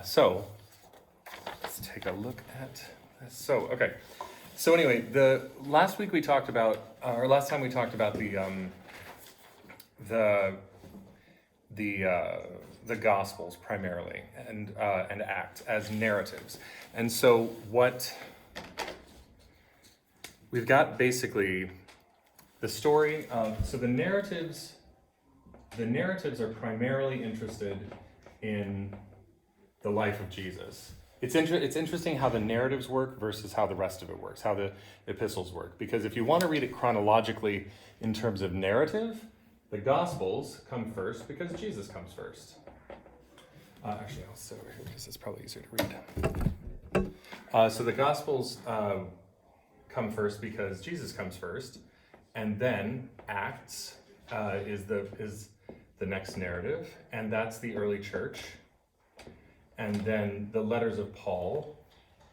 So let's take a look at this. Okay. So anyway, the last week we talked about, or last time we talked about the Gospels primarily and Acts as narratives. And so what we've got basically the story. So the narratives are primarily interested in the life of Jesus. It's interesting how the narratives work versus how the rest of it works, how the epistles work. Because if you want to read it chronologically in terms of narrative, the Gospels come first because Jesus comes first. Actually, I'll sit over here because it's probably easier to read. So the Gospels come first because Jesus comes first, and then Acts is the next narrative, and that's the early church. And then the letters of Paul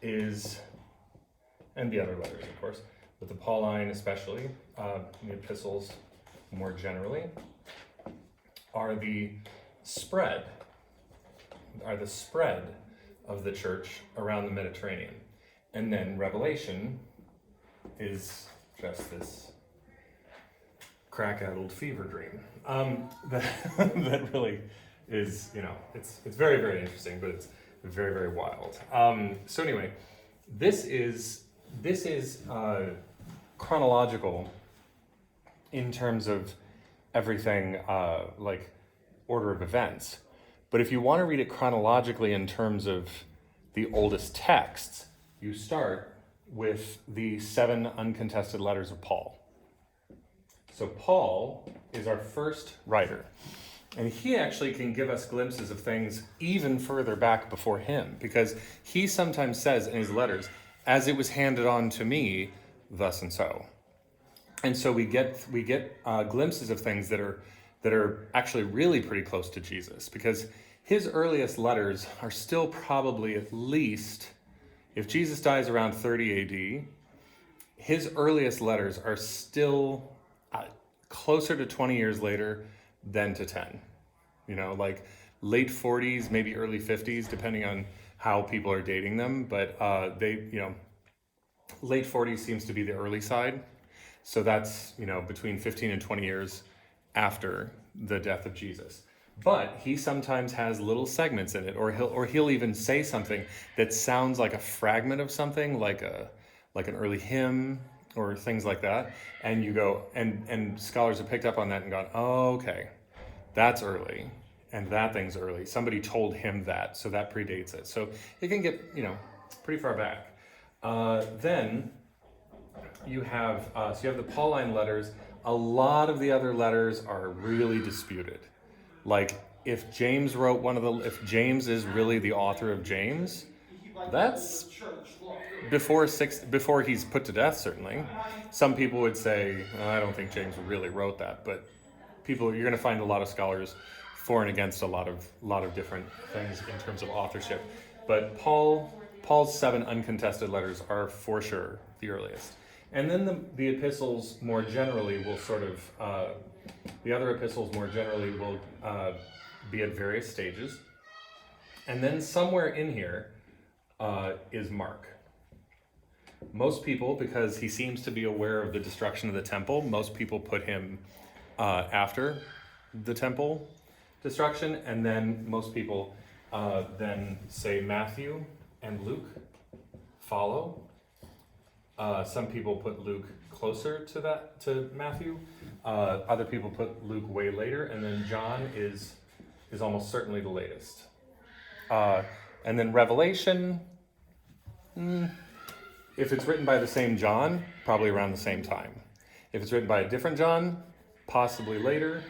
and the other letters, of course, but the Pauline especially, the epistles more generally, are the spread of the church around the Mediterranean. And then Revelation is just this crack-addled fever dream that really is, it's very, very interesting, but it's very, very wild. So anyway, this is chronological in terms of everything, like order of events. But if you want to read it chronologically in terms of the oldest texts, you start with the 7 uncontested letters of Paul. So Paul is our first writer. And he actually can give us glimpses of things even further back before him, because he sometimes says in his letters, as it was handed on to me, thus and so. And so we get glimpses of things that are actually really pretty close to Jesus, because his earliest letters are still probably at least, if Jesus dies around 30 AD, his earliest letters are still closer to 20 years later than to 10, like late 40s, maybe early 50s, depending on how people are dating them. But late 40s seems to be the early side. So that's, between 15 and 20 years after the death of Jesus. But he sometimes has little segments in it, or he'll even say something that sounds like a fragment of something, like an early hymn or things like that. And you go, and scholars have picked up on that and gone, oh, okay, that's early, and that thing's early. Somebody told him that, so that predates it. So it can get, pretty far back. Then you have the Pauline letters. A lot of the other letters are really disputed. Like if James is really the author of James, that's before he's put to death, certainly. Some people would say, I don't think James really wrote that, but you're going to find a lot of scholars for and against a lot of different things in terms of authorship. But Paul's 7 uncontested letters are for sure the earliest. And then the epistles more generally will the other epistles more generally will be at various stages. And then somewhere in here is Mark. Most people, because he seems to be aware of the destruction of the temple, most people put him after the temple destruction, and then most people then say Matthew and Luke follow. Some people put Luke closer to Matthew. Other people put Luke way later, and then John is almost certainly the latest. And then Revelation, if it's written by the same John, probably around the same time. If it's written by a different John, possibly later.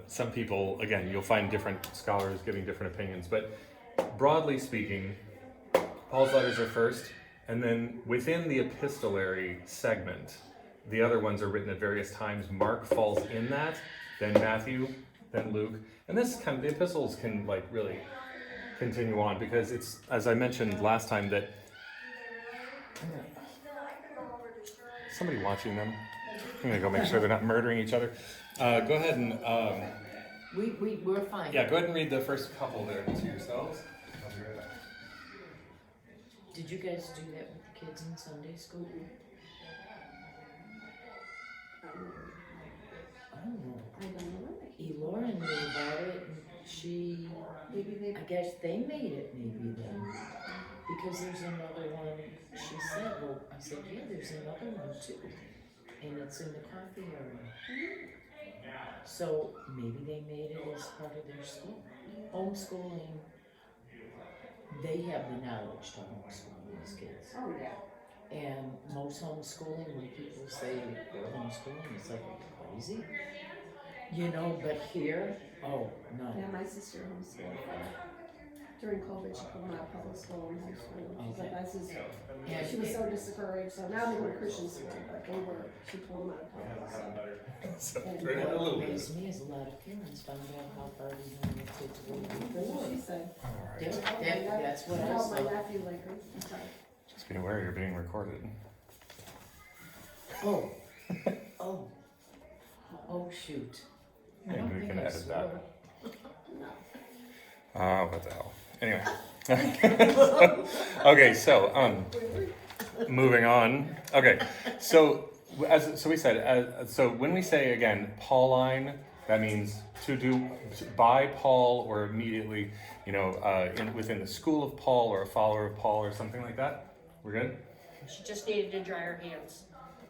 Some people, again, you'll find different scholars giving different opinions, but broadly speaking, Paul's letters are first, and then within the epistolary segment, the other ones are written at various times. Mark falls in that, then Matthew, then Luke, and the epistles can really continue on, because it's, as I mentioned last time, that somebody watching them. I'm gonna go make sure they're not murdering each other. Go ahead and We're fine. yeah, go ahead and read the first couple there to yourselves. Did you guys do that with the kids in Sunday school? Oh, I don't know. Elora knew about it, and she, I guess they made it maybe then. Because there's another one, she said, well, I said, yeah, there's another one too. And it's in the coffee area. So maybe they made it as part of their school. Homeschooling, they have the knowledge to homeschool these kids. Oh, yeah. And most homeschooling, when people say they're homeschooling, it's like, are you crazy? You know, but here, oh, no. Yeah, my sister homeschooled. During COVID, she put them out of public school and high school. She's like, this is, And she was so discouraged. So now they were Christian school, but she pulled them out of public. So, And right, a What little bit. amazed me is a lot of parents found out how far behind their kids were That's what before. she said. That's what I I told my saw. nephew like her. It's like, Just be aware you're being recorded. Oh, oh, oh, shoot. I Maybe don't we think can I edit that. swore. What the hell? Anyway. Okay, so moving on. Okay, so we said so when we say again Pauline, that means to do by Paul or immediately, within the school of Paul or a follower of Paul or something like that. We're good. She just needed to dry her hands.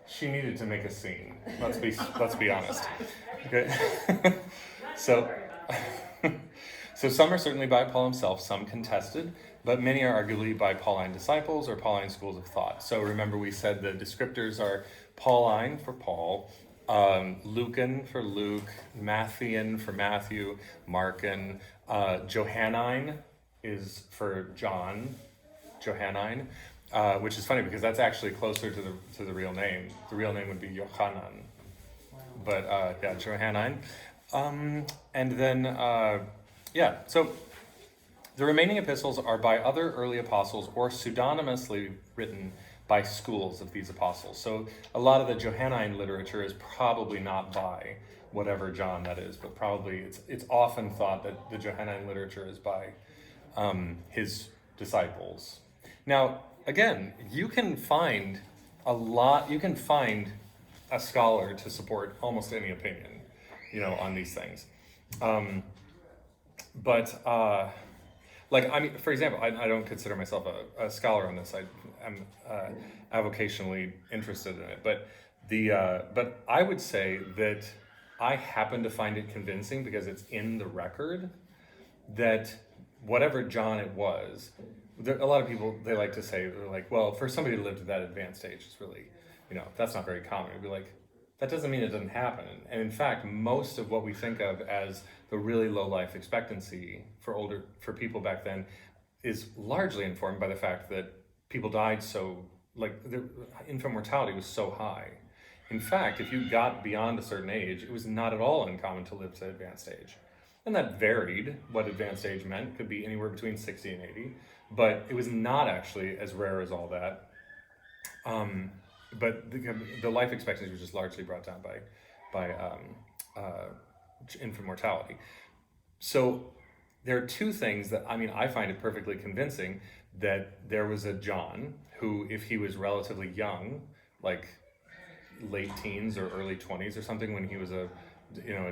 She needed to make a scene. Let's be honest. Okay. So some are certainly by Paul himself, some contested, but many are arguably by Pauline disciples or Pauline schools of thought. So remember we said the descriptors are Pauline for Paul, Lucan for Luke, Matthean for Matthew, Markan, Johannine is for John, Johannine, which is funny because that's actually closer to the real name. The real name would be Yochanan, but yeah, Johannine. And then, so the remaining epistles are by other early apostles or pseudonymously written by schools of these apostles. So a lot of the Johannine literature is probably not by whatever John that is, but probably it's often thought that the Johannine literature is by his disciples. Now, again, you can find a scholar to support almost any opinion, on these things. For example, I don't consider myself a scholar on this. I'm avocationally interested in it, but I would say that I happen to find it convincing because it's in the record that whatever John it was, a lot of people, they like to say, they're like, well, for somebody to live to that advanced age, it's really, that's not very common. It'd be like, that doesn't mean it doesn't happen. And in fact, most of what we think of as the really low life expectancy for people back then is largely informed by the fact that people died so, the infant mortality was so high. In fact, if you got beyond a certain age, it was not at all uncommon to live to advanced age. And that varied. What advanced age meant could be anywhere between 60 and 80, but it was not actually as rare as all that. But the life expectancy was just largely brought down by infant mortality. So there are two things that, I find it perfectly convincing that there was a John who, if he was relatively young, like late teens or early 20s or something, when he was a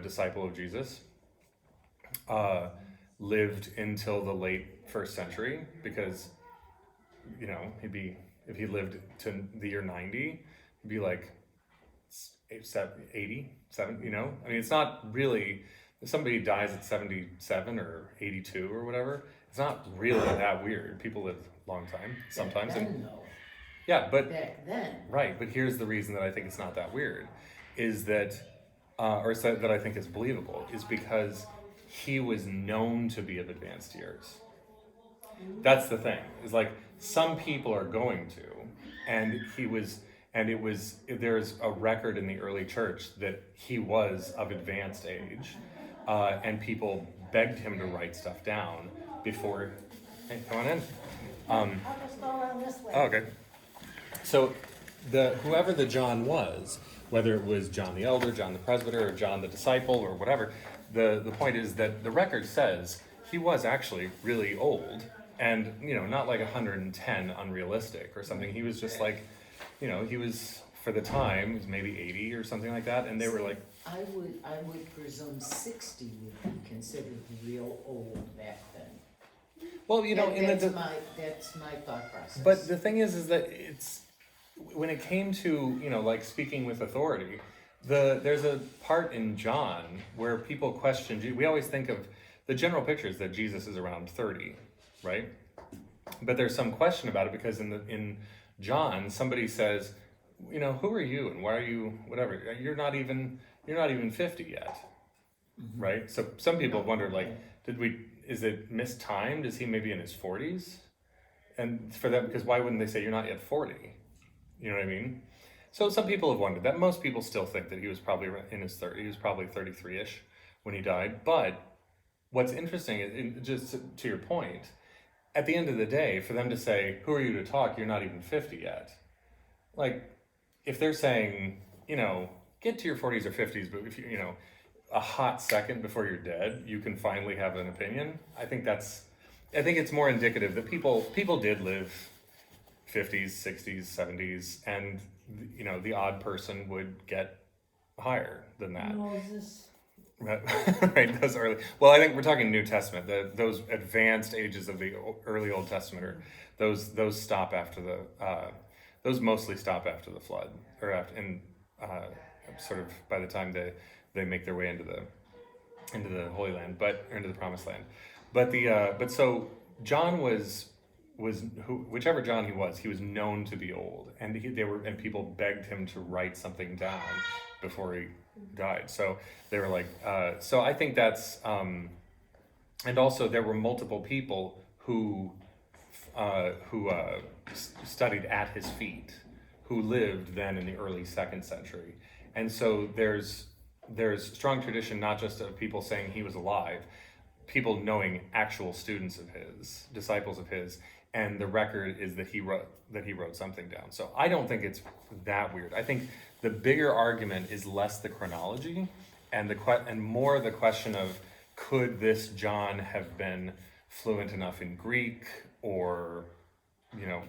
disciple of Jesus, lived until the late 1st century, because, if he lived to the year 90, he'd be like 80, 70, it's not really, if somebody dies at 77 or 82 or whatever, it's not really that weird. People live a long time sometimes. Back then, though. Yeah, but Back then. right, but here's the reason that I think it's not that weird, is that, that I think is believable, is because he was known to be of advanced years. That's the thing, is like, some people are going to, there's a record in the early church that he was of advanced age, and people begged him to write stuff down before, hey, come on in. I'll just go around this way. Oh, okay. So whoever the John was, whether it was John the Elder, John the Presbyter, or John the Disciple, or whatever, the point is that the record says he was actually really old, and not like 110 unrealistic or something. He was just like, he was, for the time, he was maybe 80 or something like that, and they were like, I would presume 60 would be considered real old back then. well, That's my thought process. but the thing is that it's, when it came to, like speaking with authority, there's a part in John where people question, we always think of the general picture is that Jesus is around 30, right? But there's some question about it because in John, somebody says, who are you and why are you, whatever, you're not even 50 yet, right? So some people have wondered, like, is it mistimed? Is he maybe in his 40s? And for them, because why wouldn't they say you're not yet 40? You know what I mean? So some people have wondered that. Most people still think that he was probably in his 30s. He was probably 33-ish when he died. But what's interesting is, just to your point, at the end of the day, for them to say, who are you to talk? You're not even 50 yet. Like, if they're saying, get to your 40s or 50s, but if a hot second before you're dead, you can finally have an opinion. I think it's more indicative that people did live 50s, 60s, 70s, and the odd person would get higher than that. Moses. Right, those early. Well, I think we're talking New Testament. Those advanced ages of the early Old Testament, or those stop after those mostly stop after the flood, or sort of by the time they make their way into the Holy Land, into the Promised Land. But so John was whichever John he was known to be old, and people begged him to write something down before he died. So they were like, so I think that's, and also there were multiple people who studied at his feet, who lived then in the early 2nd century, and so there's strong tradition not just of people saying he was alive, people knowing actual students of his, disciples of his, and the record is that he wrote something down. So I don't think it's that weird. I think the bigger argument is less the chronology and more the question of, could this John have been fluent enough in Greek or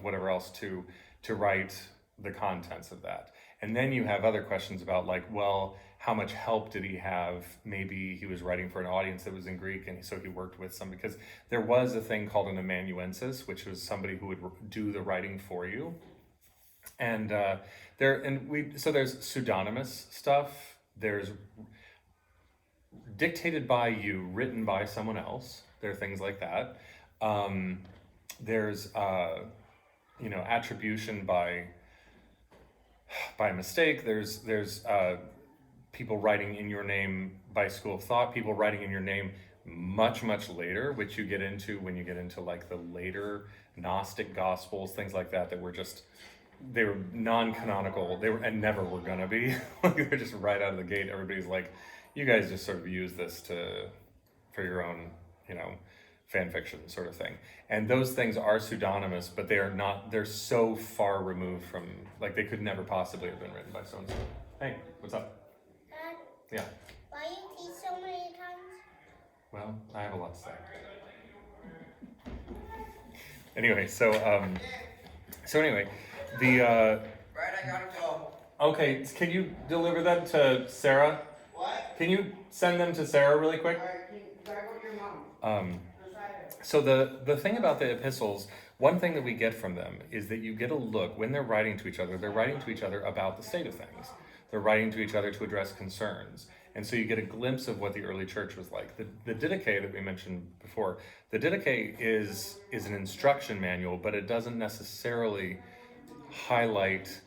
whatever else to write the contents of that. And then you have other questions about, like, well, how much help did he have? Maybe he was writing for an audience that was in Greek, and so he worked with some, because there was a thing called an amanuensis, which was somebody who would do the writing for you. And so there's pseudonymous stuff. There's dictated by you, written by someone else. There are things like that. There's attribution by mistake. There's people writing in your name by school of thought, people writing in your name much later, which you get into when you get into like the later Gnostic Gospels, things like that they were non-canonical, and never were gonna be. They're just right out of the gate. Everybody's like, you guys just sort of use this for your own, fan fiction sort of thing. And those things are pseudonymous, but they're so far removed from, like, they could never possibly have been written by so-and-so. Hey, what's up? Dad, Yeah. why you teach so many times? Well, I have a lot to say. Anyway, so anyway, Brad, I gotta go. okay, can you deliver them to Sarah? What? Can you send them to Sarah really quick? Alright, you gotta go to your mom. So the thing about the epistles, one thing that we get from them is that you get a look, when they're writing to each other, they're writing to each other about the state of things. They're writing to each other to address concerns. And so you get a glimpse of what the early church was like. The Didache that we mentioned before, the Didache is an instruction manual, but it doesn't necessarily highlight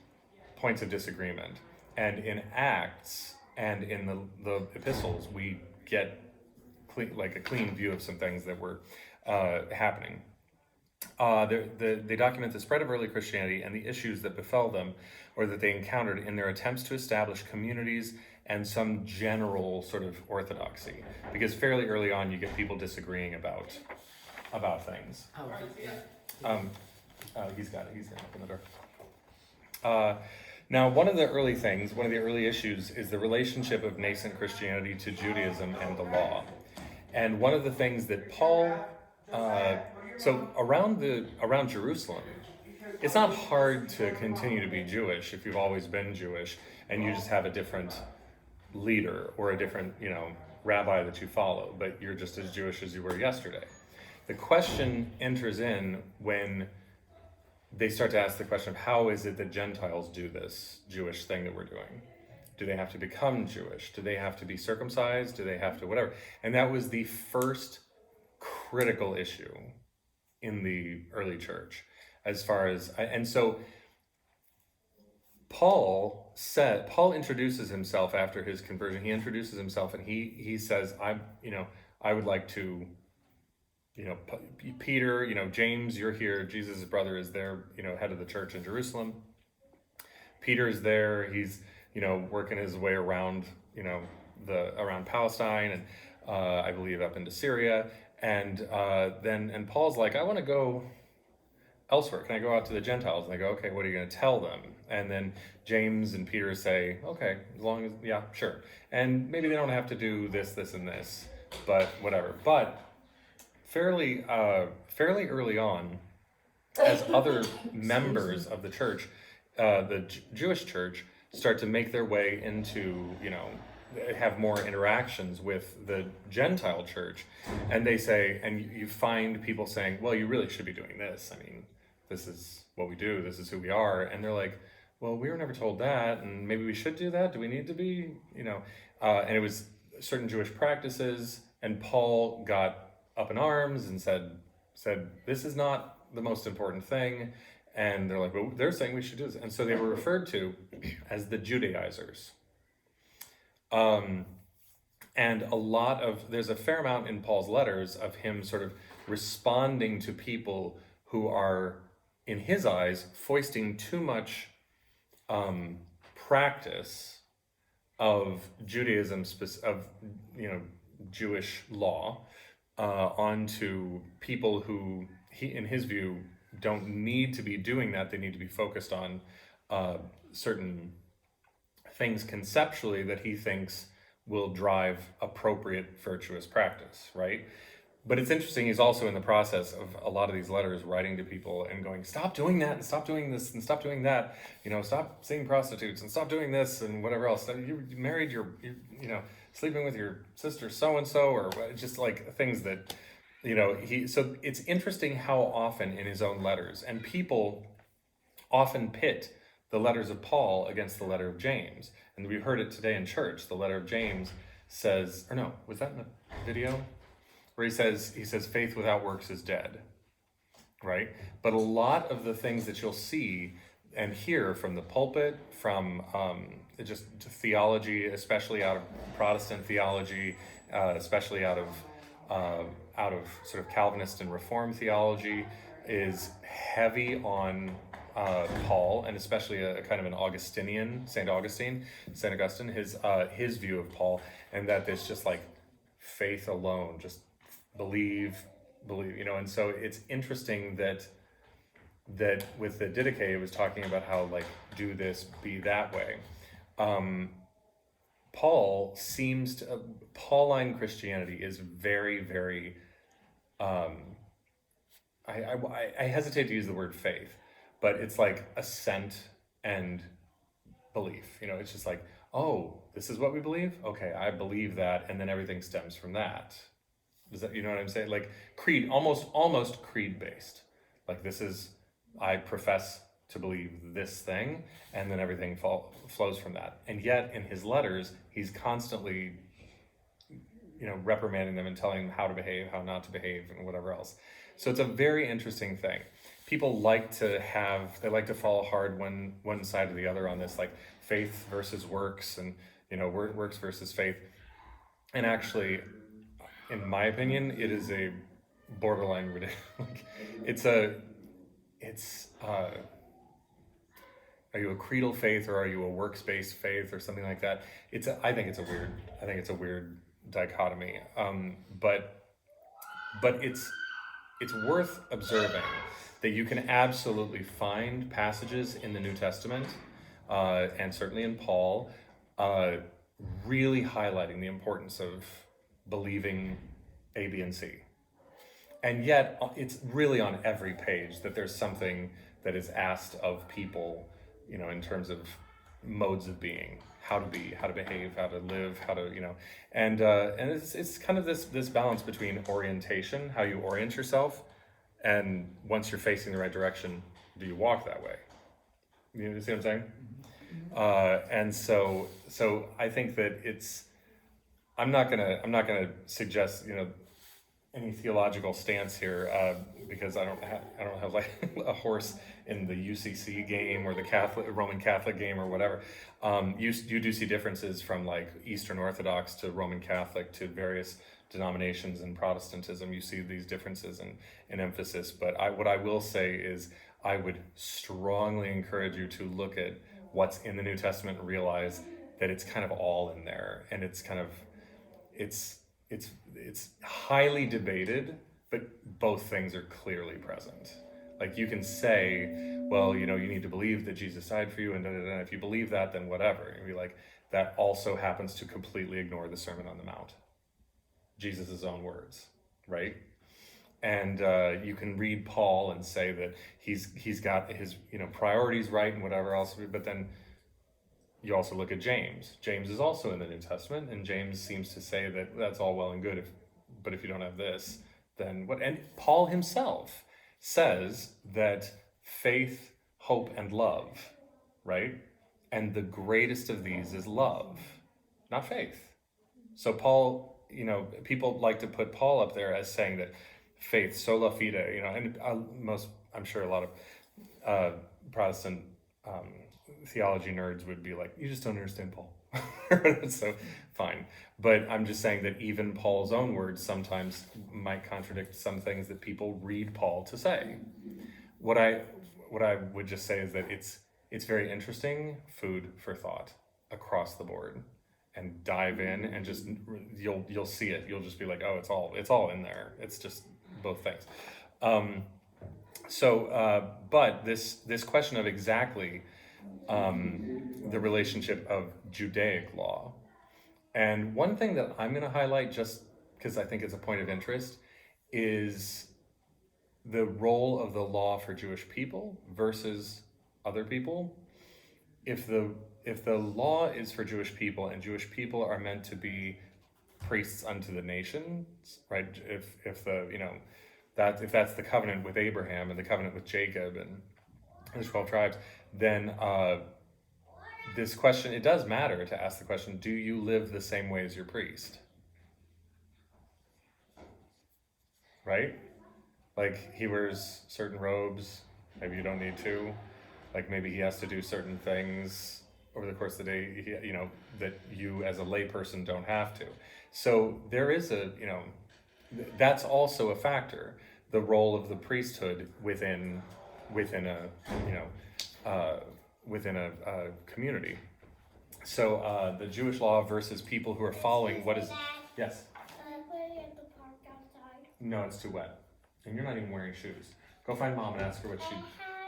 points of disagreement. And in Acts and in the epistles, we get a clean view of some things that were happening. They document the spread of early Christianity and the issues that befell them, or that they encountered in their attempts to establish communities and some general sort of orthodoxy. Because fairly early on, you get people disagreeing about things. He's gonna open the door. Now, one of the early issues is the relationship of nascent Christianity to Judaism and the law. And one of the things that Paul So around Jerusalem, it's not hard to continue to be Jewish if you've always been Jewish and you just have a different leader or a different, rabbi that you follow, but you're just as Jewish as you were yesterday. The question enters in when they start to ask the question of how is it that Gentiles do this Jewish thing that we're doing? Do they have to become Jewish? Do they have to be circumcised? Do they have to whatever? And that was the first critical issue in the early church as far as, and so Paul introduces himself after his conversion. He introduces himself and he says, I would like to, Peter, James, you're here. Jesus' brother is there, head of the church in Jerusalem. Peter is there. He's, working his way around, around Palestine and I believe up into Syria. And Paul's like, I want to go elsewhere. Can I go out to the Gentiles? And they go, okay, what are you going to tell them? And then James and Peter say, okay, as long as, yeah, sure. And maybe they don't have to do this, this, and this, but whatever. But fairly early on, as other members of the church, the Jewish church, start to make their way into, have more interactions with the Gentile church, and they say, and you find people saying, well, you really should be doing this. I mean, this is what we do. This is who we are. And they're like, well, we were never told that, and maybe we should do that. Do we need to be, and it was certain Jewish practices, and Paul got up in arms and said, this is not the most important thing. And they're like, well, they're saying we should do this. And so they were referred to as the Judaizers. And there's a fair amount in Paul's letters of him sort of responding to people who are, in his eyes, foisting too much practice of Judaism, of Jewish law, onto people who, in his view, don't need to be doing that. They need to be focused on certain things conceptually that he thinks will drive appropriate virtuous practice, right? But it's interesting, he's also in the process of a lot of these letters writing to people and going, stop doing that and stop doing this and stop doing that, stop seeing prostitutes and stop doing this and whatever else. You married sleeping with your sister so-and-so, or just like things that, so it's interesting how often in his own letters, and people often pit the letters of Paul against the letter of James. And we heard it today in church. The letter of James says, or no, was that in the video? Where he says, faith without works is dead, right? But a lot of the things that you'll see and hear from the pulpit, from just theology, especially out of Protestant theology, especially out of sort of Calvinist and Reformed theology, is heavy on Paul, and especially a kind of an Augustinian, St. Augustine, his view of Paul, and that there's just like faith alone, just believe, and so it's interesting that with the Didache, it was talking about how like, do this, be that way. Pauline Christianity is very, very, I hesitate to use the word faith, but it's like assent and belief. It's just like, oh, this is what we believe? Okay, I believe that, and then everything stems from that. Does that, you know what I'm saying? Like creed, almost creed-based. Like I profess to believe this thing, and then everything flows from that. And yet, in his letters, he's constantly, reprimanding them and telling them how to behave, how not to behave, and whatever else. So it's a very interesting thing. People like to fall hard one side or the other on this, like faith versus works, and works versus faith. And actually, in my opinion, it is a borderline ridiculous. Are you a creedal faith or are you a works-based faith or something like that? I think it's a weird dichotomy. But it's worth observing that you can absolutely find passages in the New Testament, and certainly in Paul, really highlighting the importance of believing A, B, and C. and yet it's really on every page that there's something that is asked of people, you know, in terms of modes of being, how to be, how to behave, how to live, how to, you know, and it's kind of this balance between orientation, how you orient yourself, and once you're facing the right direction, do you walk that way? You see what I'm saying? And so I think that I'm not gonna suggest, you know, any theological stance here, because I don't have like a horse in the UCC game or the Roman Catholic game or whatever. You do see differences from like Eastern Orthodox to Roman Catholic to various denominations and Protestantism. You see these differences in emphasis. But what I will say is I would strongly encourage you to look at what's in the New Testament and realize that it's kind of all in there, and it's kind of it's highly debated, but both things are clearly present. Like you can say, well, you know, you need to believe that Jesus died for you, and if you believe that, then whatever. And be like, that also happens to completely ignore the Sermon on the Mount, Jesus' own words, right? And you can read Paul and say that he's got his, you know, priorities right and whatever else, but then you also look at James. James is also in the New Testament, and James seems to say that that's all well and good, but if you don't have this, then what? And Paul himself says that faith, hope, and love, right? And the greatest of these is love, not faith. So Paul, you know, people like to put Paul up there as saying that faith, sola fide, you know, and I'm sure a lot of Protestant theology nerds would be like, you just don't understand Paul. So fine. But I'm just saying that even Paul's own words sometimes might contradict some things that people read Paul to say. What I would just say is that it's very interesting food for thought across the board, and dive in and just you'll see it. You'll just be like, oh, it's all in there. It's just both things. But this question of exactly the relationship of Judaic law. And one thing that I'm going to highlight, just because I think it's a point of interest, is the role of the law for Jewish people versus other people. If the law is for Jewish people, and Jewish people are meant to be priests unto the nations, right? If that's the covenant with Abraham and the covenant with Jacob and the 12 tribes, then this question, it does matter to ask the question, do you live the same way as your priest? Right? Like he wears certain robes, maybe you don't need to. Like maybe he has to do certain things over the course of the day, you know, that you as a layperson don't have to. So there is that's also a factor, the role of the priesthood within a community. So the Jewish law versus people who are following what is. Yes. Can I play at the park outside? No, it's too wet, and you're not even wearing shoes. Go find mom and ask her what she.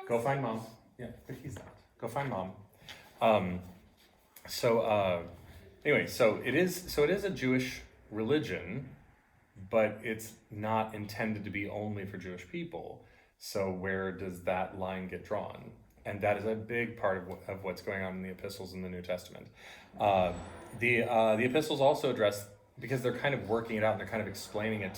Go find mom. Yeah, but he's not. Go find mom. Anyway, so it is a Jewish religion, but it's not intended to be only for Jewish people. So where does that line get drawn? And that is a big part of what's going on in the epistles in the New Testament. The epistles also address, because they're kind of working it out and they're kind of explaining it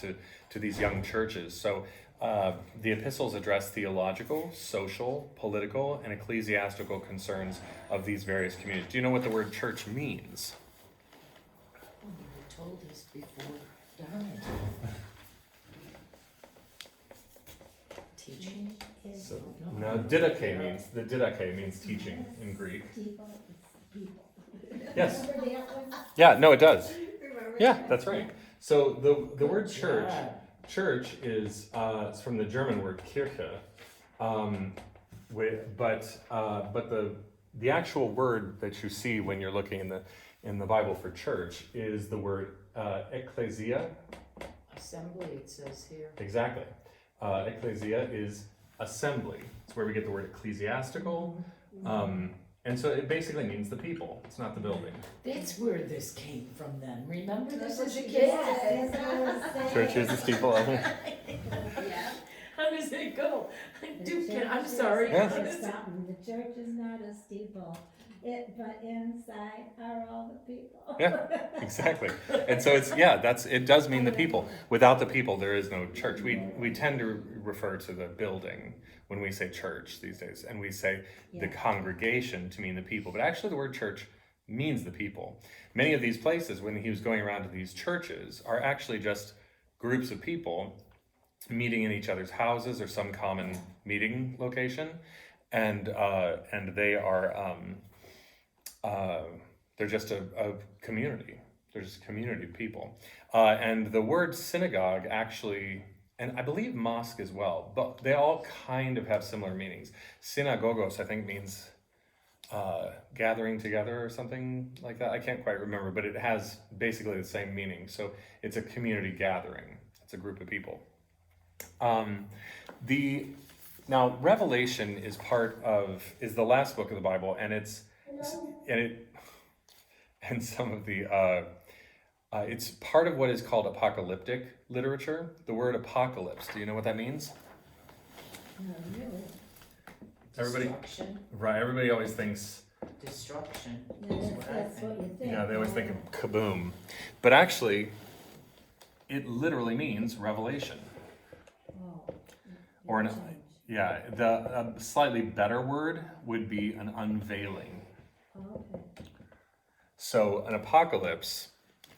to these young churches. So the epistles address theological, social, political, and ecclesiastical concerns of these various communities. Do you know what the word church means? Oh, you were told this before Donna. Teaching? So, no, didache means teaching in Greek. Yes. Yeah, no, it does. Yeah, that's right. So the word church is it's from the German word Kirche, but the actual word that you see when you're looking in the Bible for church is the word ecclesia. Assembly, it says here. Exactly. Ecclesia is assembly. It's where we get the word ecclesiastical. And so it basically means the people. It's not the building. That's where this came from then. Remember this That's as a what she kid? just said. That's what I was saying. Church is the steeple. Yeah. How does it go? The Dude, church I'm is- sorry. Yeah. How does it- Something. The church is not a steeple, but inside are all the people. Yeah, exactly. And so it does mean the people. Without the people, there is no church. We tend to refer to the building when we say church these days, and we say the Yeah. congregation to mean the people. But actually, the word church means the people. Many of these places, when he was going around to these churches, are actually just groups of people meeting in each other's houses or some common meeting location, and they are they're just a community. They're just a community of people. And the word synagogue actually, and I believe mosque as well, but they all kind of have similar meanings. Synagogos, I think, means gathering together or something like that. I can't quite remember, but it has basically the same meaning. So it's a community gathering. It's a group of people. Now Revelation is the last book of the Bible, and some of the it's part of what is called apocalyptic literature. The word apocalypse, do you know what that means? No, really. Everybody- Destruction. Right, everybody always thinks, Destruction. Yeah, is what I that's what think. you think. they always think of kaboom. But actually, it literally means revelation. Oh, Or an, change. yeah, the slightly better word would be an unveiling. Oh, okay. So an apocalypse.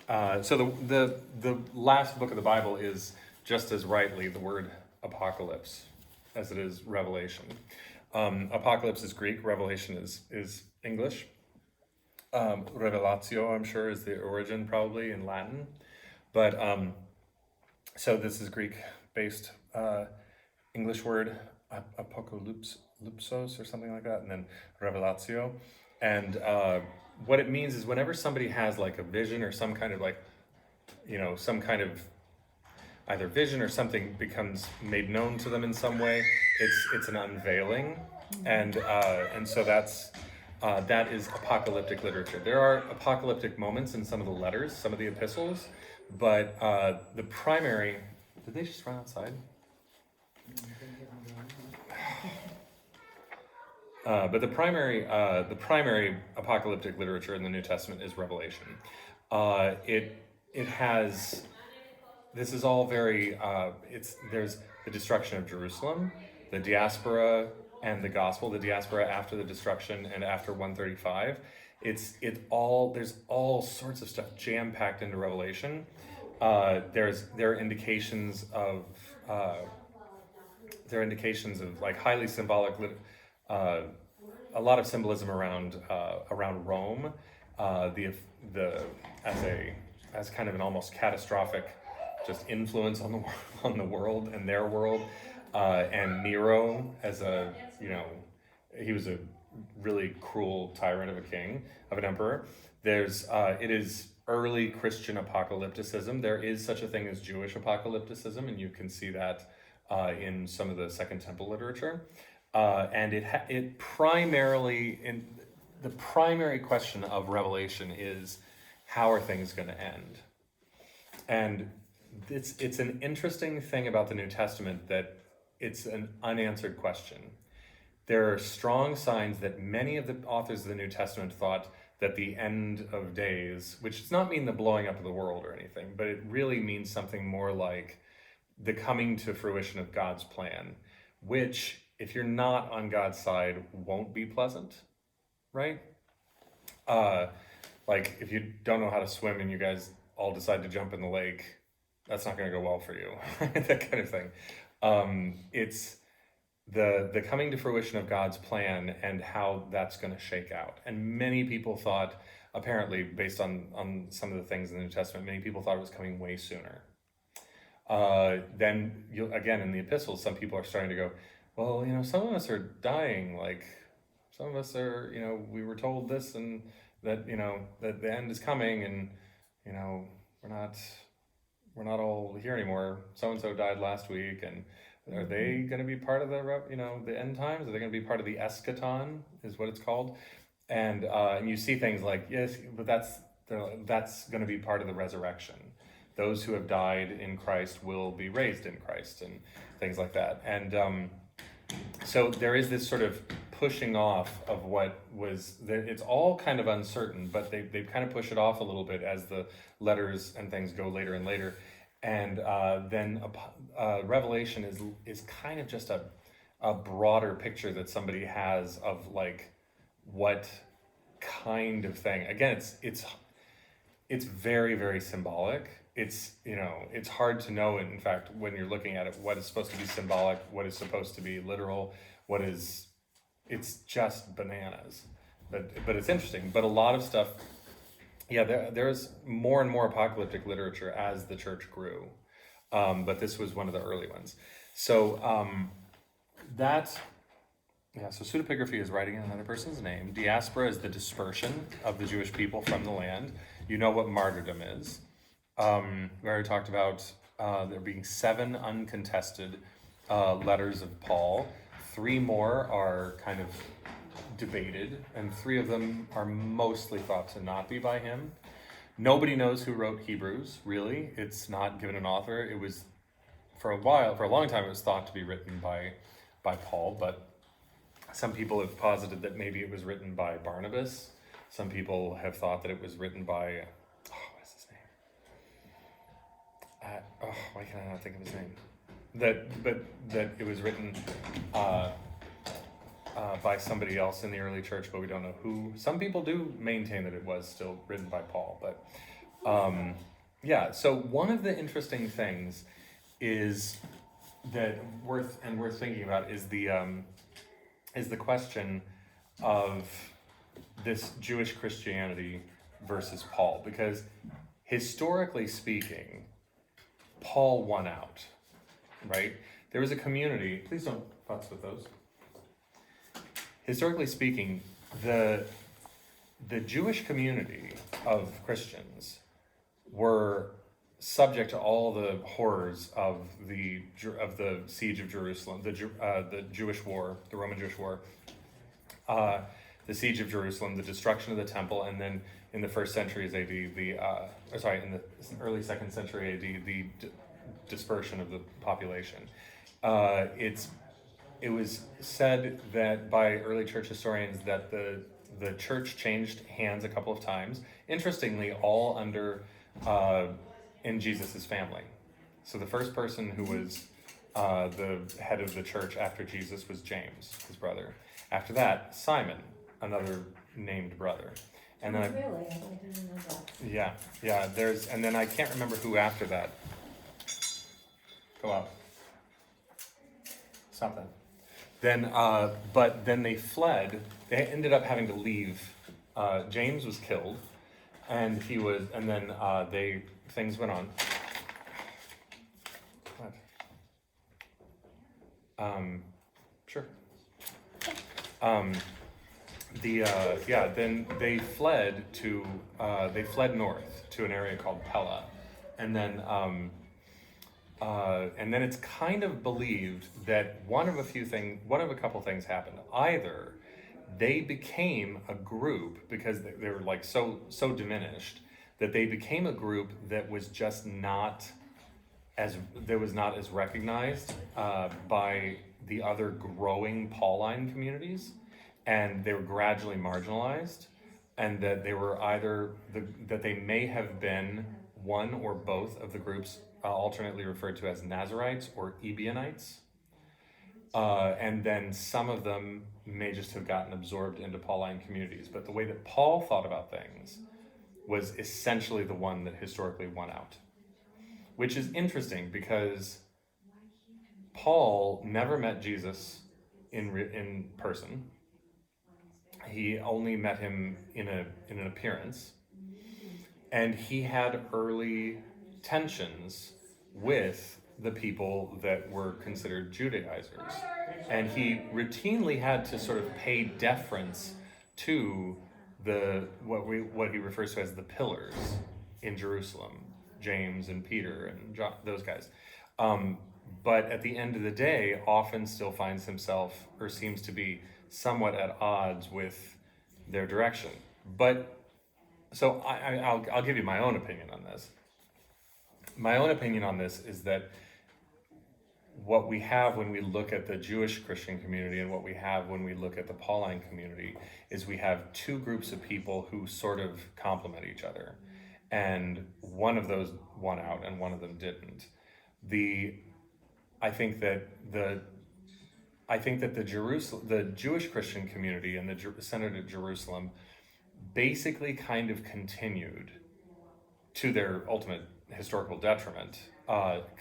So the last book of the Bible is just as rightly the word apocalypse as it is revelation. Apocalypse is Greek. Revelation is English. Revelatio, I'm sure, is the origin, probably in Latin. But so this is Greek-based English word, apocalypsos or something like that, and then revelatio. And what it means is whenever somebody has like a vision or some kind of some kind of either vision or something becomes made known to them in some way, it's an unveiling, and so that is apocalyptic literature. There are apocalyptic moments in some of the letters, some of the epistles, but the primary. Did they just run outside? But the primary apocalyptic literature in the New Testament is Revelation. It has. This is all very. There's the destruction of Jerusalem, the diaspora, and the gospel. The diaspora after the destruction and after 135. There's all sorts of stuff jam packed into Revelation. There are indications of like highly symbolic. A lot of symbolism around Rome, as kind of an almost catastrophic just influence on the world and their world, and Nero as he was a really cruel tyrant of a king, of an emperor. It is early Christian apocalypticism. There is such a thing as Jewish apocalypticism, and you can see that in some of the Second Temple literature. And it primarily, in the primary question of Revelation is, how are things going to end? And it's an interesting thing about the New Testament that it's an unanswered question. There are strong signs that many of the authors of the New Testament thought that the end of days, which does not mean the blowing up of the world or anything, but it really means something more like the coming to fruition of God's plan, which, if you're not on God's side, won't be pleasant, right? Like if you don't know how to swim and you guys all decide to jump in the lake, that's not going to go well for you, that kind of thing. It's the coming to fruition of God's plan and how that's going to shake out. And many people thought, apparently, based on some of the things in the New Testament, many people thought it was coming way sooner. Then, again, in the epistles, some people are starting to go, well, some of us are dying, like some of us are, we were told this and that, that the end is coming, and, we're not all here anymore. So-and-so died last week, and are they going to be part of the end times? Are they going to be part of the eschaton, is what it's called? and you see things like, yes, but that's going to be part of the resurrection. Those who have died in Christ will be raised in Christ, and things like that. And so there is this sort of pushing off of what was, it's all kind of uncertain, but they kind of push it off a little bit as the letters and things go later and later. And then Revelation is kind of just a broader picture that somebody has of like what kind of thing. Again, it's very, very symbolic. It's, it's hard to know, in fact, when you're looking at it, what is supposed to be symbolic, what is supposed to be literal, it's just bananas. But it's interesting. But a lot of stuff, there's more and more apocalyptic literature as the church grew. But this was one of the early ones. So so pseudepigraphy is writing in another person's name. Diaspora is the dispersion of the Jewish people from the land. You know what martyrdom is. We already talked about there being 7 uncontested letters of Paul. 3 more are kind of debated, and 3 of them are mostly thought to not be by him. Nobody knows who wrote Hebrews, really. It's not given an author. It was, for a long time, it was thought to be written by Paul, but some people have posited that maybe it was written by Barnabas. Some people have thought that it was written by, what is his name? Why can I not think of his name? That it was written by somebody else in the early church, but we don't know who. Some people do maintain that it was still written by Paul, but so one of the interesting things is that worth thinking about is the question of this Jewish Christianity versus Paul, because historically speaking, Paul won out, right? There was a community, please don't futz with those. Historically speaking, the Jewish community of Christians were subject to all the horrors of the siege of Jerusalem, the Jewish war, the Roman Jewish war, the siege of Jerusalem, the destruction of the temple, and then in the first centuries AD, in the early second century AD, the dispersion of the population. It was said that by early church historians that the church changed hands a couple of times. Interestingly, all under in Jesus's family. So the first person who was the head of the church after Jesus was James, his brother. After that, Simon, another named brother. And then Really? I didn't know that. yeah. And then I can't remember who after that. Go out. Something. Then, but then they fled. They ended up having to leave. James was killed, and then things went on. What? Sure. Then they fled north to an area called Pella, and then it's kind of believed that one of a couple things happened. Either they became a group because they were like so diminished that they became a group that was just not as recognized by the other growing Pauline communities, and they were gradually marginalized, and that they were that they may have been one or both of the groups alternately referred to as Nazarites or Ebionites. And then some of them may just have gotten absorbed into Pauline communities. But the way that Paul thought about things was essentially the one that historically won out. Which is interesting because Paul never met Jesus in person. He only met him in an appearance. And he had early tensions with the people that were considered Judaizers, and he routinely had to sort of pay deference to what he refers to as the pillars in Jerusalem, James and Peter and John, those guys. But at the end of the day, often still finds himself or seems to be somewhat at odds with their direction. But so I'll give you my own opinion on this. My own opinion on this is that what we have when we look at the Jewish Christian community and what we have when we look at the Pauline community is we have two groups of people who sort of complement each other. And one of those won out and one of them didn't. I think that the Jewish Christian community and the centered at Jerusalem basically kind of continued, to their ultimate historical detriment,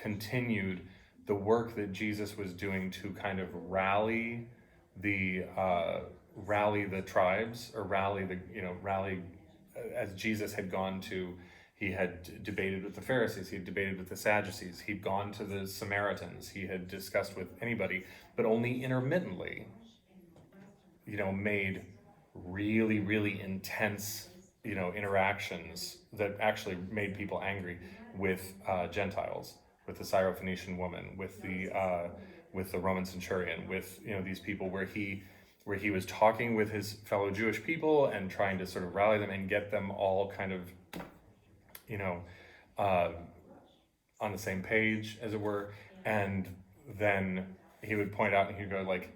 continued the work that Jesus was doing to kind of rally the tribes, or rally as Jesus had gone to. He had debated with the Pharisees, he had debated with the Sadducees, he'd gone to the Samaritans, he had discussed with anybody, but only intermittently, made really, really intense, interactions that actually made people angry with Gentiles, with the Syrophoenician woman, with the Roman centurion, with these people where he was talking with his fellow Jewish people and trying to sort of rally them and get them all kind of on the same page, as it were. And then he would point out and he'd go like,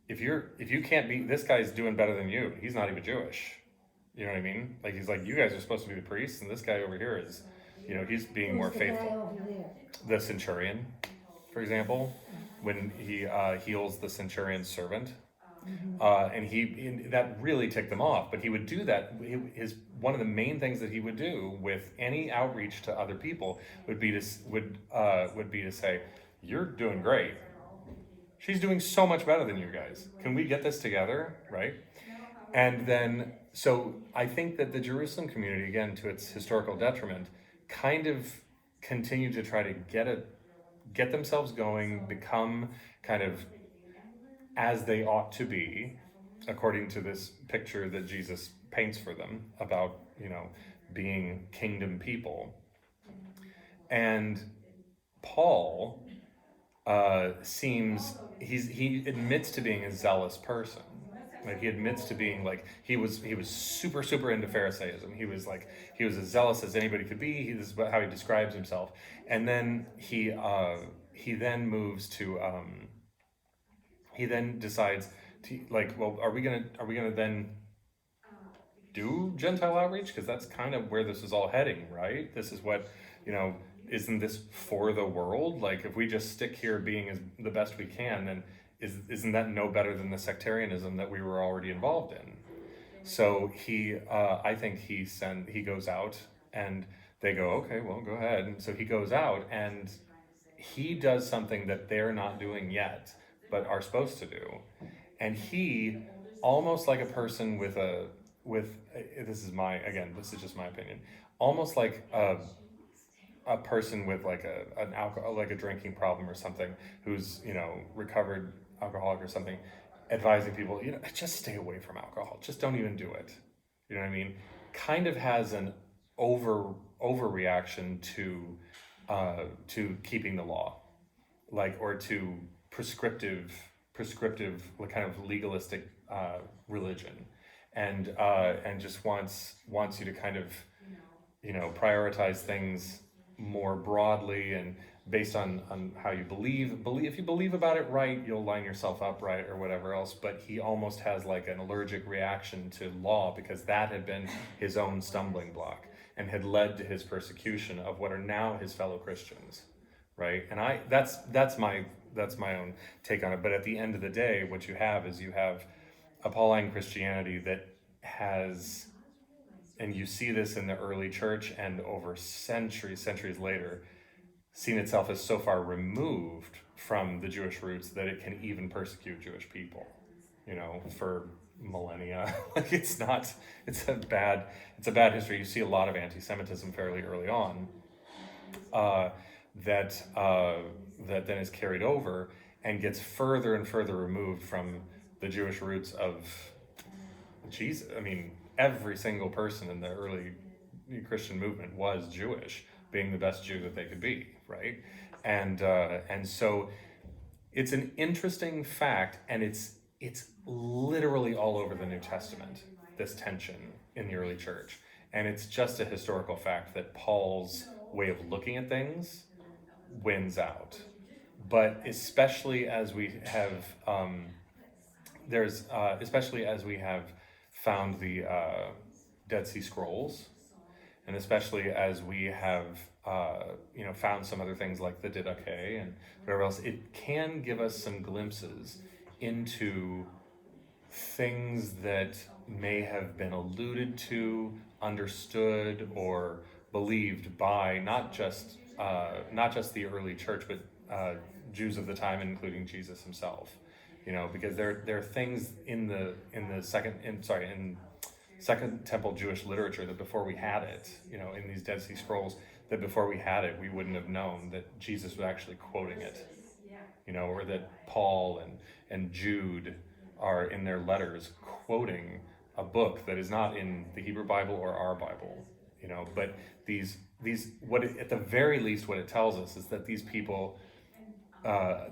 if you can't be, this guy's doing better than you, he's not even Jewish. You know what I mean? Like, he's like, you guys are supposed to be the priests, and this guy over here is, he's being more faithful. The centurion, for example, when he heals the centurion's servant, and that really ticked them off. But he would do that. One of the main things that he would do with any outreach to other people would be to say, "You're doing great. She's doing so much better than you guys. Can we get this together?" Right? And then, so I think that the Jerusalem community, again, to its historical detriment, kind of continued to try to get themselves going, become kind of as they ought to be, according to this picture that Jesus paints for them about, being kingdom people. And Paul he admits to being a zealous person. Like, he admits to being like, he was super, super into Pharisaism. He was as zealous as anybody could be. This is how he describes himself. And then he then moves to, he then decides to, like, well, are we gonna then do Gentile outreach? Because that's kind of where this is all heading, right? This is what, isn't this for the world? Like, if we just stick here being the best we can, then isn't that no better than the sectarianism that we were already involved in? So I think he goes out, and they go, okay, well, go ahead. And so he goes out and he does something that they're not doing yet, but are supposed to do. And he, almost like a person with this is just my opinion, almost like a person with like an alcohol, like a drinking problem or something, who's, recovered alcoholic or something, advising people, just stay away from alcohol. Just don't even do it. You know what I mean? Kind of has an overreaction to keeping the law, like, or to prescriptive kind of legalistic religion, and just wants you to kind of prioritize things more broadly and based on how you believe. If you believe about it right, you'll line yourself up right, or whatever else. But he almost has like an allergic reaction to law, because that had been his own stumbling block and had led to his persecution of what are now his fellow Christians, right? And that's my own take on it. But at the end of the day, what you have is a Pauline Christianity that has, and you see this in the early church and over centuries later, seen itself as so far removed from the Jewish roots that it can even persecute Jewish people, for millennia. Like, it's a bad history. You see a lot of anti-Semitism fairly early on, that then is carried over and gets further and further removed from the Jewish roots of Jesus. I mean, every single person in the early Christian movement was Jewish, being the best Jew that they could be, right? And so it's an interesting fact, and it's literally all over the New Testament, this tension in the early church. And it's just a historical fact that Paul's way of looking at things wins out. But especially as we have, especially as we have found the Dead Sea Scrolls, and especially as we have, found some other things like the Didache and whatever else, it can give us some glimpses into things that may have been alluded to, understood, or believed by not just the early church, but Jews of the time, including Jesus himself. Because there are things in Second Temple Jewish literature that before we had it, in these Dead Sea Scrolls, that before we had it, we wouldn't have known that Jesus was actually quoting it, or that Paul and Jude are in their letters quoting a book that is not in the Hebrew Bible or our Bible, but at the very least, what it tells us is that these people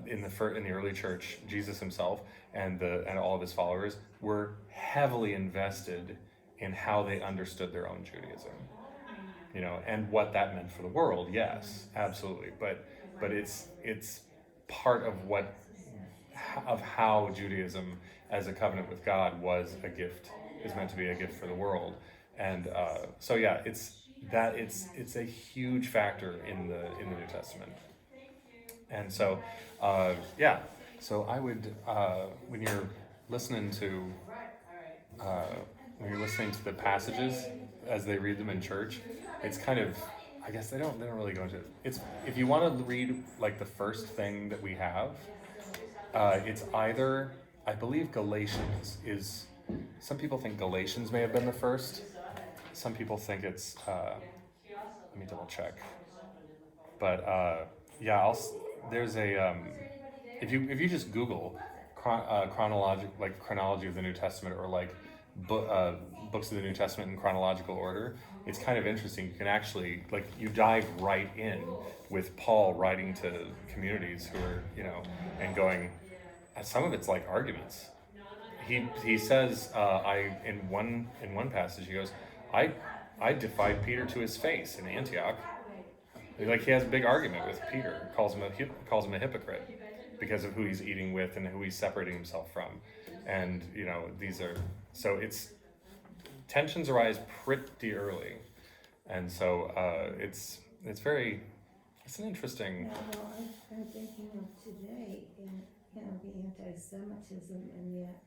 in the early church, Jesus himself and all of his followers were heavily invested in how they understood their own Judaism, and what that meant for the world. Yes, absolutely. But it's part of how Judaism as a covenant with God is meant to be a gift for the world. And it's a huge factor in the New Testament. And so so I would when you're listening to the passages as they read them in church, it's kind of, I guess they don't really go into it. It's, if you want to read like the first thing that we have, it's either, I believe Galatians is, some people think Galatians may have been the first. Some people think it's, let me double check. But there's a, if you just Google chronology of the New Testament, or like books of the New Testament in chronological order, it's kind of interesting. You can actually, you dive right in with Paul writing to communities who are, and going, some of it's like arguments. He says, in one passage he goes, I defied Peter to his face in Antioch. He has a big argument with Peter, calls him a hypocrite because of who he's eating with and who he's separating himself from. And tensions arise pretty early, and so it's an interesting. Yeah, well, I've been thinking of today in the anti-Semitism, and yet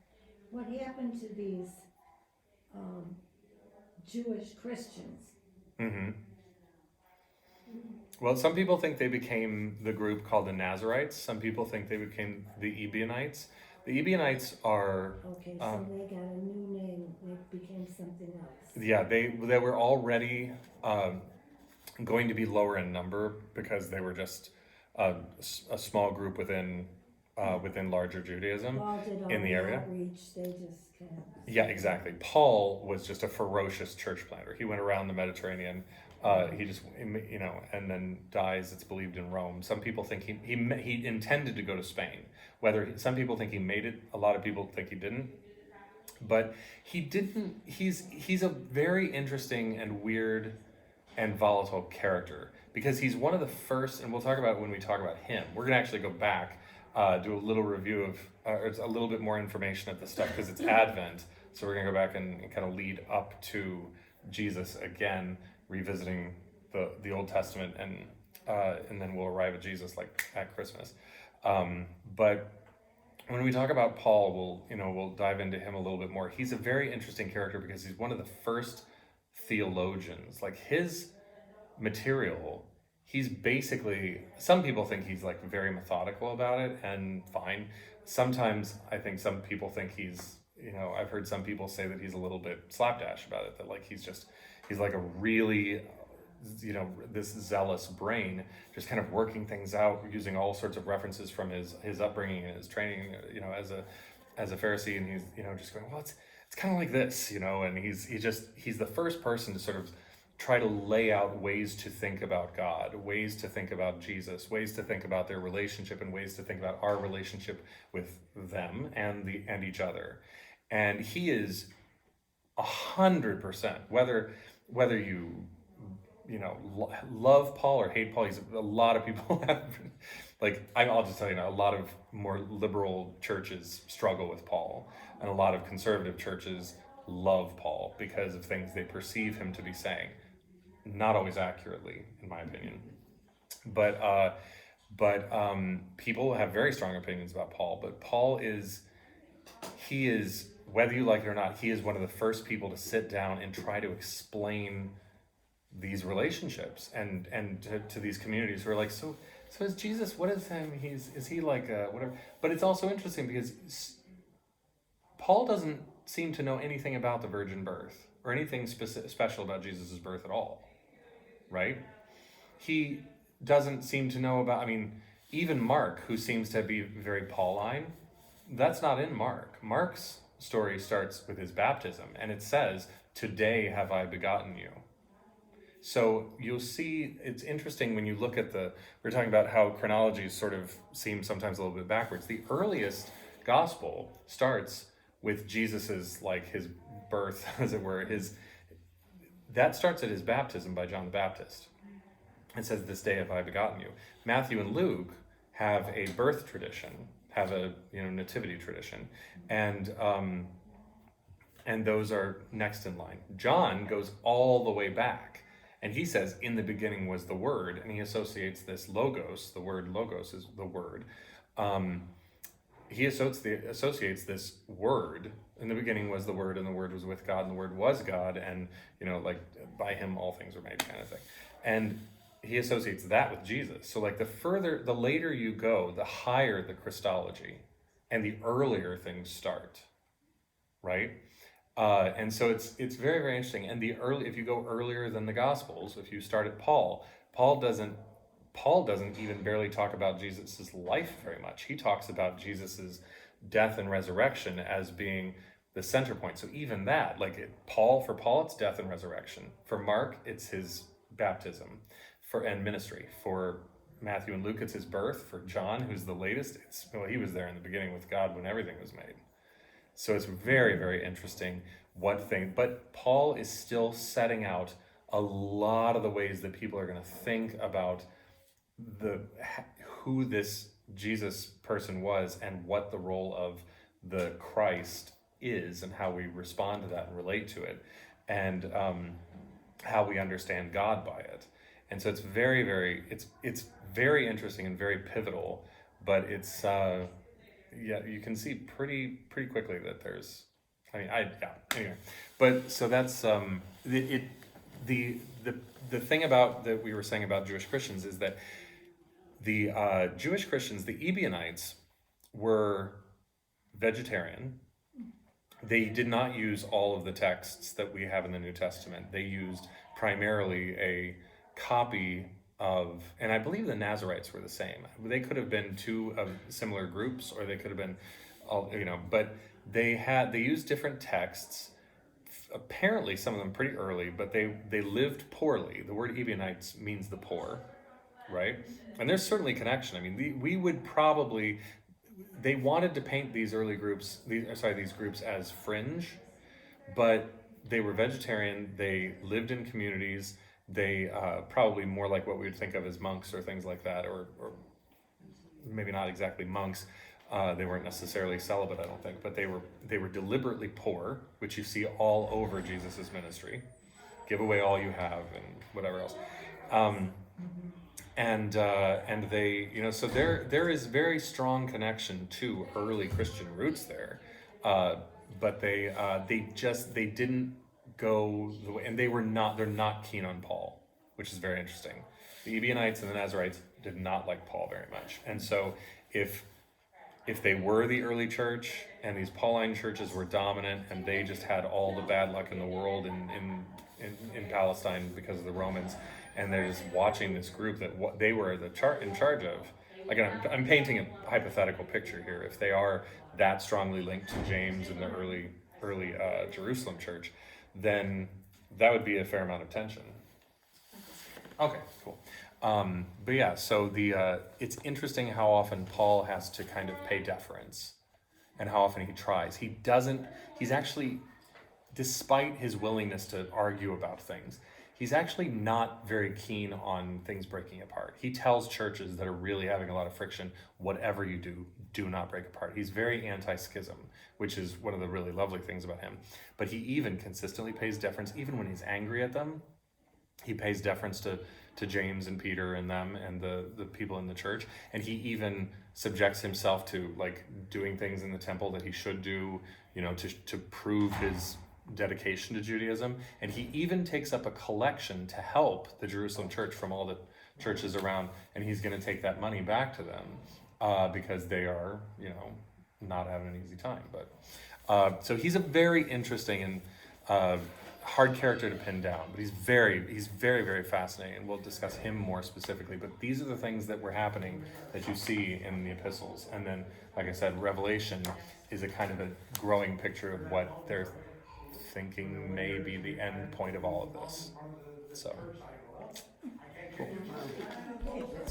what happened to these Jewish Christians? Mm-hmm. Well, some people think they became the group called the Nazarites. Some people think they became the Ebionites. The Ebionites are... Okay, so they got a new name. They became something else. Yeah, they were already going to be lower in number because they were just a small group within larger Judaism in the area. Outreach, they just kind of... Yeah, exactly. Paul was just a ferocious church planter. He went around the Mediterranean. He just, and then dies, it's believed, in Rome. Some people think he intended to go to Spain. Some people think he made it. A lot of people think he didn't. But he didn't. He's a very interesting and weird and volatile character, because he's one of the first, and we'll talk about when we talk about him. We're going to actually go back, do a little review of, it's a little bit more information of the stuff, because it's Advent. So we're going to go back and kind of lead up to Jesus again, revisiting the Old Testament, and then we'll arrive at Jesus at Christmas. But when we talk about Paul, we'll dive into him a little bit more. He's a very interesting character because he's one of the first theologians. His material, he's basically, some people think he's very methodical about it, and fine. Sometimes I think some people think he's, I've heard some people say that he's a little bit slapdash about it, that he's like a really, this zealous brain, just kind of working things out, using all sorts of references from his upbringing and his training, as a Pharisee, and he's, just going, well, it's kind of like this, and he's the first person to sort of try to lay out ways to think about God, ways to think about Jesus, ways to think about their relationship, and ways to think about our relationship with them and each other. And he is 100%. Whether you love Paul or hate Paul, a lot of people have, like, I'll just tell you now, a lot of more liberal churches struggle with Paul, and a lot of conservative churches love Paul because of things they perceive him to be saying, not always accurately, in my opinion. But people have very strong opinions about Paul. But Paul is, whether you like it or not, he is one of the first people to sit down and try to explain these relationships and to these communities who are like, so is Jesus, what is him? Is he like whatever? But it's also interesting because Paul doesn't seem to know anything about the virgin birth or anything special about Jesus's birth at all, right? He doesn't seem to know about, even Mark, who seems to be very Pauline, that's not in Mark. Mark's story starts with his baptism, and it says, "Today have I begotten you." So you'll see, it's interesting when you look at we're talking about how chronologies sort of seem sometimes a little bit backwards. The earliest gospel starts with Jesus's, like, his birth, as it were, that starts at his baptism by John the Baptist. It says, "This day have I begotten you." Matthew and Luke have a birth tradition, have a nativity tradition, and those are next in line. John goes all the way back, and he says, "In the beginning was the Word," and he associates this logos. The word logos is the Word. He associates this Word. In the beginning was the Word, and the Word was with God, and the Word was God, and like, by him all things were made, kind of thing. And he associates that with Jesus. So, like, the later you go, the higher the Christology, and the earlier things start, right? And so it's very, very interesting. And if you go earlier than the Gospels, if you start at Paul doesn't even barely talk about Jesus's life very much. He talks about Jesus's death and resurrection as being the center point. So even that, like, for Paul, it's death and resurrection. For Mark, it's his baptism and ministry. For Matthew and Luke, it's his birth. For John, who's the latest, he was there in the beginning with God when everything was made. So it's very, very interesting but Paul is still setting out a lot of the ways that people are going to think about who this Jesus person was and what the role of the Christ is and how we respond to that and relate to it, and how we understand God by it. And so it's very, very, it's very interesting and very pivotal, but it's you can see pretty quickly that there's, anyway. But so that's the thing about that we were saying about Jewish Christians is that the Jewish Christians, the Ebionites, were vegetarian. They did not use all of the texts that we have in the New Testament. They used primarily a copy of, and I believe the Nazarites were the same. They could have been two of similar groups, or they could have been all, but they used different texts. Apparently some of them pretty early, but they lived poorly. The word Ebionites means the poor, right? And there's certainly connection. They wanted to paint these early groups, these groups as fringe, but they were vegetarian. They lived in communities. They probably more like what we would think of as monks or things like that, or maybe not exactly monks. They weren't necessarily celibate, I don't think, but they were deliberately poor, which you see all over Jesus's ministry. Give away all you have and whatever else. And they, so there is very strong connection to early Christian roots there, but they didn't go the way, and they're not keen on Paul, which is very interesting. The Ebionites and the Nazarites did not like Paul very much, and so if they were the early church and these Pauline churches were dominant and they just had all the bad luck in the world in Palestine because of the Romans, and they're just watching this group that what they were in charge of. Again, I'm painting a hypothetical picture here. If they are that strongly linked to James and the early Jerusalem church, then that would be a fair amount of tension. Okay, cool. But yeah, so it's interesting how often Paul has to kind of pay deference, and how often he tries. He's actually despite his willingness to argue about things, he's actually not very keen on things breaking apart. He tells churches that are really having a lot of friction, whatever you do, do not break apart. He's very anti-schism, which is one of the really lovely things about him. But he even consistently pays deference, even when he's angry at them. He pays deference to James and Peter and them and the people in the church. And he even subjects himself to like doing things in the temple that he should do, you know, to prove his dedication to Judaism. And he even takes up a collection to help the Jerusalem church from all the churches around. And he's going to take that money back to them because they are, you know, not having an easy time. But so he's a very interesting and hard character to pin down, but he's very, very fascinating, and we'll discuss him more specifically. But these are the things that were happening that you see in the epistles. And then, like I said, Revelation is a kind of a growing picture of what they're thinking may be the end point of all of this. So, cool.